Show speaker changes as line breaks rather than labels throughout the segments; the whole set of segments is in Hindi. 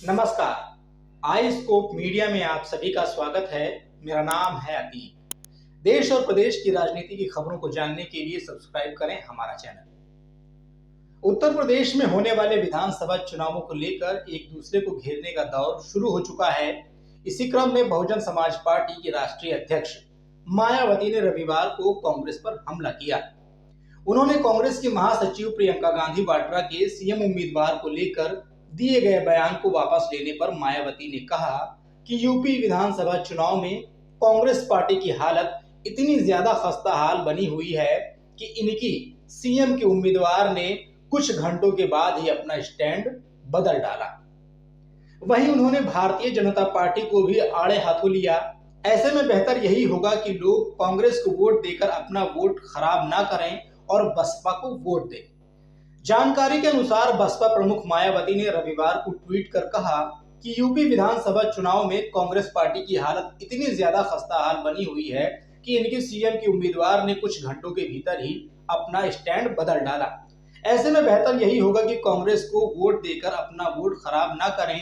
नमस्कार। आई स्कोप मीडिया में आप सभी का स्वागत है। मेरा नाम है अतीक। देश और प्रदेश की राजनीति की खबरों को जानने के लिए सब्सक्राइब करें हमारा चैनल। उत्तर प्रदेश में होने वाले विधानसभा चुनावों को लेकर एक दूसरे को घेरने का दौर शुरू हो चुका है। इसी क्रम में बहुजन समाज पार्टी की राष्ट्रीय अध्यक्ष मायावती ने रविवार को कांग्रेस पर हमला किया। उन्होंने कांग्रेस की महासचिव प्रियंका गांधी वाड्रा के सीएम उम्मीदवार को लेकर दिए गए बयान को वापस लेने पर मायावती ने कहा कि यूपी विधानसभा चुनाव में कांग्रेस पार्टी की हालत इतनी ज्यादा खस्ता हाल बनी हुई है कि इनकी सीएम के उम्मीदवार ने कुछ घंटों के बाद ही अपना स्टैंड बदल डाला। वहीं उन्होंने भारतीय जनता पार्टी को भी आड़े हाथों लिया। ऐसे में बेहतर यही होगा कि लोग कांग्रेस को वोट देकर अपना वोट खराब ना करें और बसपा को वोट दें। जानकारी के अनुसार बसपा प्रमुख मायावती ने रविवार को ट्वीट कर कहा कि यूपी विधानसभा चुनाव में कांग्रेस पार्टी की हालत इतनी ज्यादा खस्ता हाल बनी हुई है कि इनके सीएम के उम्मीदवार ने कुछ घंटों के भीतर ही अपना स्टैंड बदल डाला। ऐसे में बेहतर यही होगा कि कांग्रेस को वोट देकर अपना वोट खराब ना करें,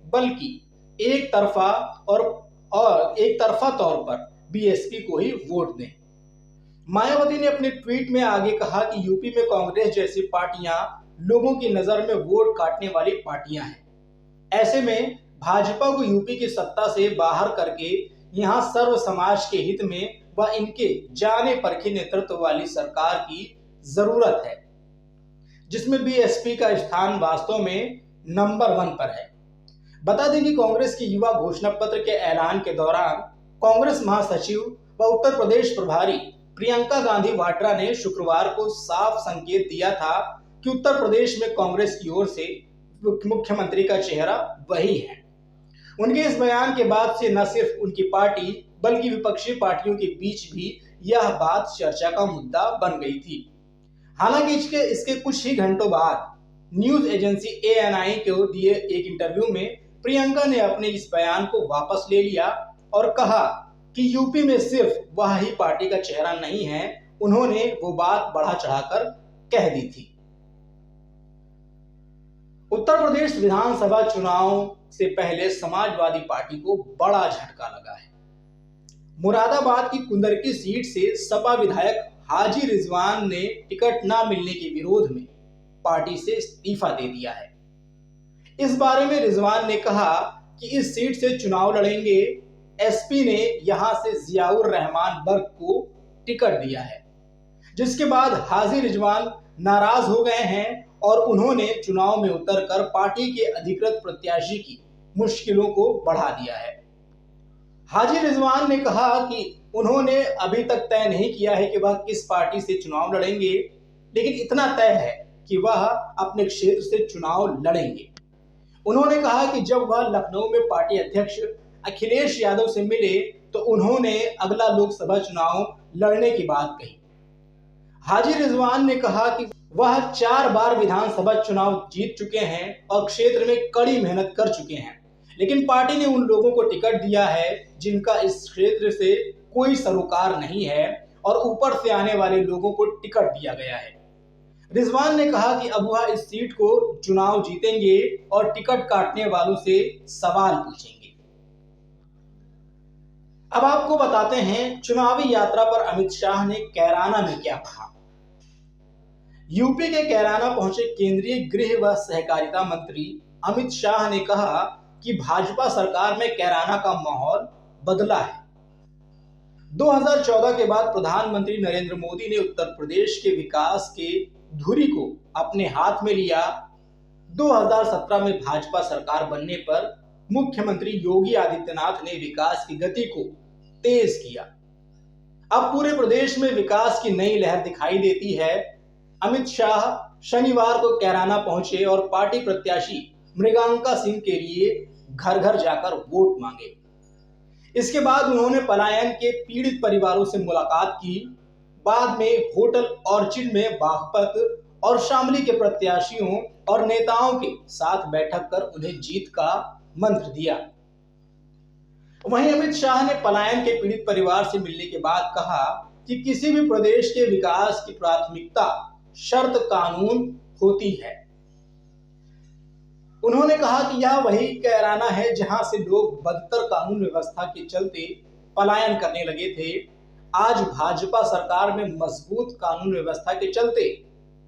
बल्कि एक तरफा तौर पर बीएसपी को ही वोट दें। मायावती ने अपने ट्वीट में आगे कहा कि यूपी में कांग्रेस जैसी पार्टियां लोगों की नजर में वोट काटने वाली पार्टियां हैं। ऐसे में भाजपा को यूपी की सत्ता से बाहर करके यहां सर्व समाज के हित में व इनके जाने परखे नेतृत्व वाली सरकार की जरूरत है, जिसमें बीएसपी का स्थान वास्तव में नंबर 1 पर है। बता दें कि कांग्रेस के युवा घोषणा पत्र के ऐलान के दौरान कांग्रेस महासचिव व उत्तर प्रदेश प्रभारी प्रियंका गांधी वाड्रा ने शुक्रवार को साफ संकेत दिया था कि उत्तर प्रदेश में कांग्रेस की ओर से मुख्यमंत्री का चेहरा वही है। उनके इस बयान के बाद से न सिर्फ उनकी पार्टी बल्कि विपक्षी पार्टियों के बीच भी यह बात चर्चा का मुद्दा बन गई थी। हालांकि इसके कुछ ही घंटों बाद न्यूज एजेंसी एएनआई को दिए एक इंटरव्यू में प्रियंका ने अपने इस बयान को वापस ले लिया और कहा कि यूपी में सिर्फ वह ही पार्टी का चेहरा नहीं है, उन्होंने वो बात बढ़ा चढ़ाकर कह दी थी। उत्तर प्रदेश विधानसभा चुनाव से पहले समाजवादी पार्टी को बड़ा झटका लगा है। मुरादाबाद की कुंदरकी सीट से सपा विधायक हाजी रिजवान ने टिकट न मिलने के विरोध में पार्टी से इस्तीफा दे दिया है। इस बारे में रिजवान ने कहा कि इस सीट से चुनाव लड़ेंगे। एसपी ने यहां से जियाउर रहमान बर्क को टिकट दिया है, जिसके बाद हाजी रिजवान नाराज हो गए हैं और उन्होंने चुनाव में उतरकर पार्टी के अधिकृत प्रत्याशी की मुश्किलों को बढ़ा दिया है। हाजी रिजवान ने कहा कि उन्होंने अभी तक तय नहीं किया है कि वह किस पार्टी से चुनाव लड़ेंगे, लेकिन इतना तय है कि वह अपने क्षेत्र से चुनाव लड़ेंगे। उन्होंने कहा कि जब वह लखनऊ में पार्टी अध्यक्ष अखिलेश यादव से मिले तो उन्होंने अगला लोकसभा चुनाव लड़ने की बात कही। हाजी रिजवान ने कहा कि वह 4 बार विधानसभा चुनाव जीत चुके हैं और क्षेत्र में कड़ी मेहनत कर चुके हैं, लेकिन पार्टी ने उन लोगों को टिकट दिया है जिनका इस क्षेत्र से कोई सरोकार नहीं है और ऊपर से आने वाले लोगों को टिकट दिया गया है। रिजवान ने कहा कि अब वह इस सीट को चुनाव जीतेंगे और टिकट काटने वालों से सवाल पूछेंगे। अब आपको बताते हैं चुनावी यात्रा पर अमित शाह ने कैराना में क्या कहा। यूपी के कैराना पहुंचे केंद्रीय गृह व सहकारिता मंत्री अमित शाह ने कहा कि भाजपा सरकार में कैराना का माहौल बदला है। 2014 के बाद प्रधानमंत्री नरेंद्र मोदी ने उत्तर प्रदेश के विकास के धुरी को अपने हाथ में लिया। 2017 में भाजपा सरकार बनने पर मुख्यमंत्री योगी आदित्यनाथ ने विकास की गति को तेज किया। अब पूरे प्रदेश में विकास की नई लहर दिखाई देती है। अमित शाह शनिवार को कैराना पहुंचे और पार्टी प्रत्याशी मृगांका सिंह के लिए घर घर जाकर वोट मांगे। इसके बाद उन्होंने पलायन के पीड़ित परिवारों से मुलाकात की। बाद में होटल ऑर्चिड में बागपत और शामली के प्रत्याशियों और नेताओं के साथ बैठक कर उन्हें जीत का मंत्र दिया। वहीं अमित शाह ने पलायन के पीड़ित परिवार से मिलने के बाद कहा कि किसी भी प्रदेश के विकास की प्राथमिकता शर्त कानून होती है। उन्होंने कहा कि यह वही कैराना है जहां से लोग बदतर कानून व्यवस्था के चलते पलायन करने लगे थे। आज भाजपा सरकार में मजबूत कानून व्यवस्था के चलते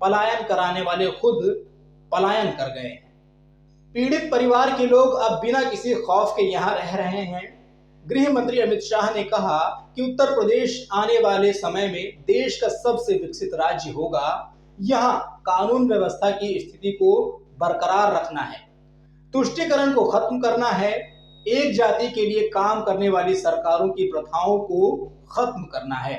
पलायन कराने वाले खुद पलायन कर गए हैं। पीड़ित परिवार के लोग अब बिना किसी खौफ के यहां रह रहे हैं। गृह मंत्री अमित शाह ने कहा कि उत्तर प्रदेश आने वाले समय में देश का सबसे विकसित राज्य होगा। यहां कानून व्यवस्था की स्थिति को बरकरार रखना है, तुष्टीकरण को खत्म करना है, एक जाति के लिए काम करने वाली सरकारों की प्रथाओं को खत्म करना है।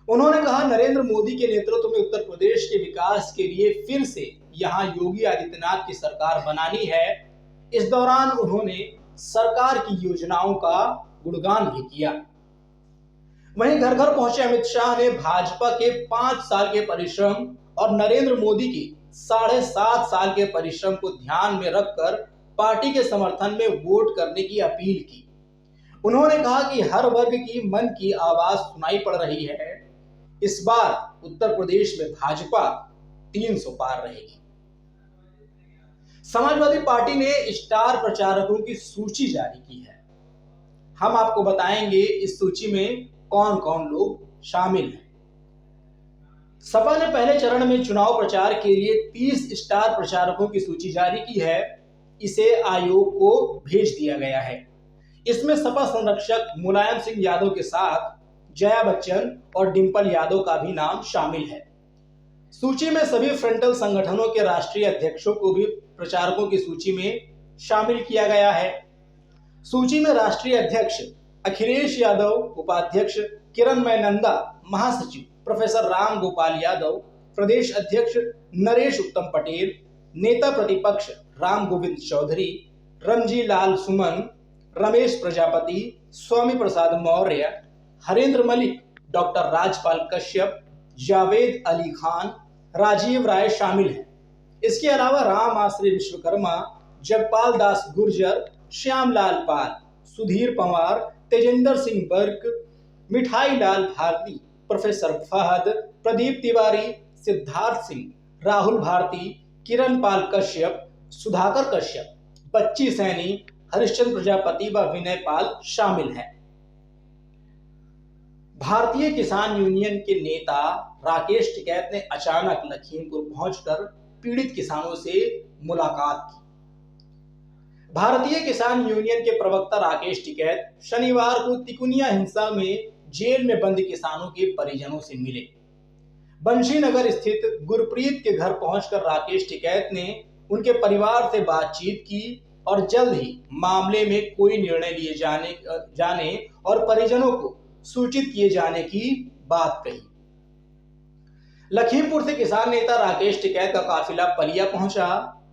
उन्होंने कहा, नरेंद्र मोदी के नेतृत्व में उत्तर प्रदेश के विकास के लिए फिर से यहां योगी आदित्यनाथ की सरकार बनानी है। इस दौरान उन्होंने सरकार की योजनाओं का गुणगान भी किया। वहीं घर घर पहुंचे अमित शाह ने भाजपा के 5 साल के परिश्रम और नरेंद्र मोदी की 7.5 साल के परिश्रम को ध्यान में रखकर पार्टी के समर्थन में वोट करने की अपील की। उन्होंने कहा कि हर वर्ग की मन की आवाज सुनाई पड़ रही है। इस बार उत्तर प्रदेश में भाजपा 300 पार रहेगी। समाजवादी पार्टी ने स्टार प्रचारकों की सूची जारी की है। हम आपको बताएंगे इस सूची में कौन कौन लोग शामिल हैं। सपा ने पहले चरण में चुनाव प्रचार के लिए 30 स्टार प्रचारकों की सूची जारी की है। इसे आयोग को भेज दिया गया है। इसमें सपा संरक्षक मुलायम सिंह यादव के साथ जया बच्चन और डिंपल यादव का भी नाम शामिल है। सूची में सभी फ्रंटल संगठनों के राष्ट्रीय अध्यक्षों को भी प्रचारकों की सूची में शामिल किया गया है। सूची में राष्ट्रीय अध्यक्ष अखिलेश यादव, उपाध्यक्ष किरणमय नंदा, महासचिव प्रोफेसर राम गोपाल यादव, प्रदेश अध्यक्ष नरेश उत्तम पटेल, नेता प्रतिपक्ष राम गोविंद चौधरी, रमजी लाल सुमन, रमेश प्रजापति, स्वामी प्रसाद मौर्य, हरेंद्र मलिक, डॉक्टर राजपाल कश्यप, जावेद अली खान, राजीव राय शामिल हैं। इसके अलावा राम आश्रय विश्वकर्मा, जगपाल दास गुर्जर, श्यामलाल पाल, सुधीर पंवार, तेजेंद्र सिंह बर्क, मिठाई लाल भारती, प्रोफेसर फहद, प्रदीप तिवारी, सिद्धार्थ सिंह, राहुल भारती, किरण पाल कश्यप, सुधाकर कश्यप, बच्ची सैनी, हरिश्चंद्र प्रजापति व विनय पाल शामिल हैं। भारतीय किसान यूनियन के नेता राकेश टिकैत ने अचानक लखीमपुर पहुंचकर पीड़ित किसानों से मुलाकात की। भारतीय किसान यूनियन के प्रवक्ता राकेश टिकैत शनिवार को तिकुनिया हिंसा में जेल में बंद किसानों के परिजनों से मिले। बंशीनगर स्थित गुरप्रीत के घर पहुंचकर राकेश टिकैत ने उनके परिवार से बातचीत की और जल्द ही मामले में कोई निर्णय लिए जाने और परिजनों को सूचित किए जाने की बात कही। लखीमपुर से किसान नेता राकेश टिकैत का काफिला पलिया पहुंचा।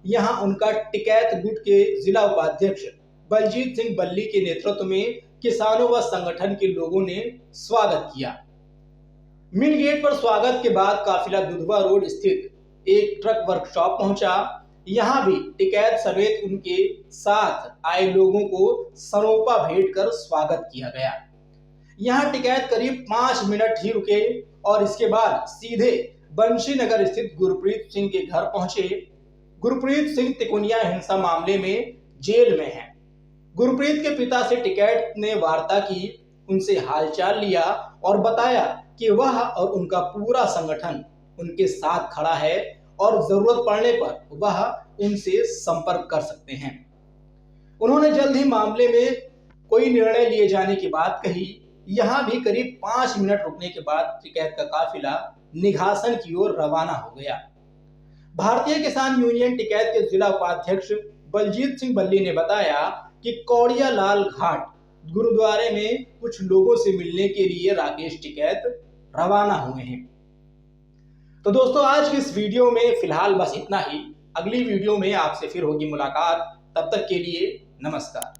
यहां उनका टिकैत गुट के जिला उपाध्यक्ष बलजीत सिंह बल्ली के नेतृत्व में किसानों व संगठन के लोगों ने स्वागत किया। मिल गेट पर स्वागत के बाद काफिला दुधवा रोड स्थित एक ट्रक वर्कशॉप पहुंचा। यहां भी टिकैत समेत उनके साथ आए लोगों को सरोपा भेंट कर स्वागत किया गया। यहां टिकैत करीब 5 मिनट ही रुके और इसके बाद सीधे बंशीनगर स्थित गुरप्रीत सिंह के घर पहुंचे। गुरप्रीत सिंह तिकुनिया हिंसा मामले में जेल में हैं। गुरप्रीत के पिता से टिकैत ने वार्ता की, उनसे हालचाल लिया और बताया कि वह और उनका पूरा संगठन उनके साथ खड़ा है और जरूरत पड़ने पर वह उनसे संपर्क कर सकते हैं। उन्होंने जल्द ही मामले में कोई निर्णय लिए जाने की बात कही। यहां भी करीब 5 मिनट रुकने के बाद टिकैत का काफिला निघासन की ओर रवाना हो गया। भारतीय किसान यूनियन टिकैत के जिला उपाध्यक्ष बलजीत सिंह बल्ली ने बताया कि कौड़िया लाल घाट गुरुद्वारे में कुछ लोगों से मिलने के लिए राकेश टिकैत रवाना हुए हैं। तो दोस्तों, आज की इस वीडियो में फिलहाल बस इतना ही। अगली वीडियो में आपसे फिर होगी मुलाकात। तब तक के लिए नमस्कार।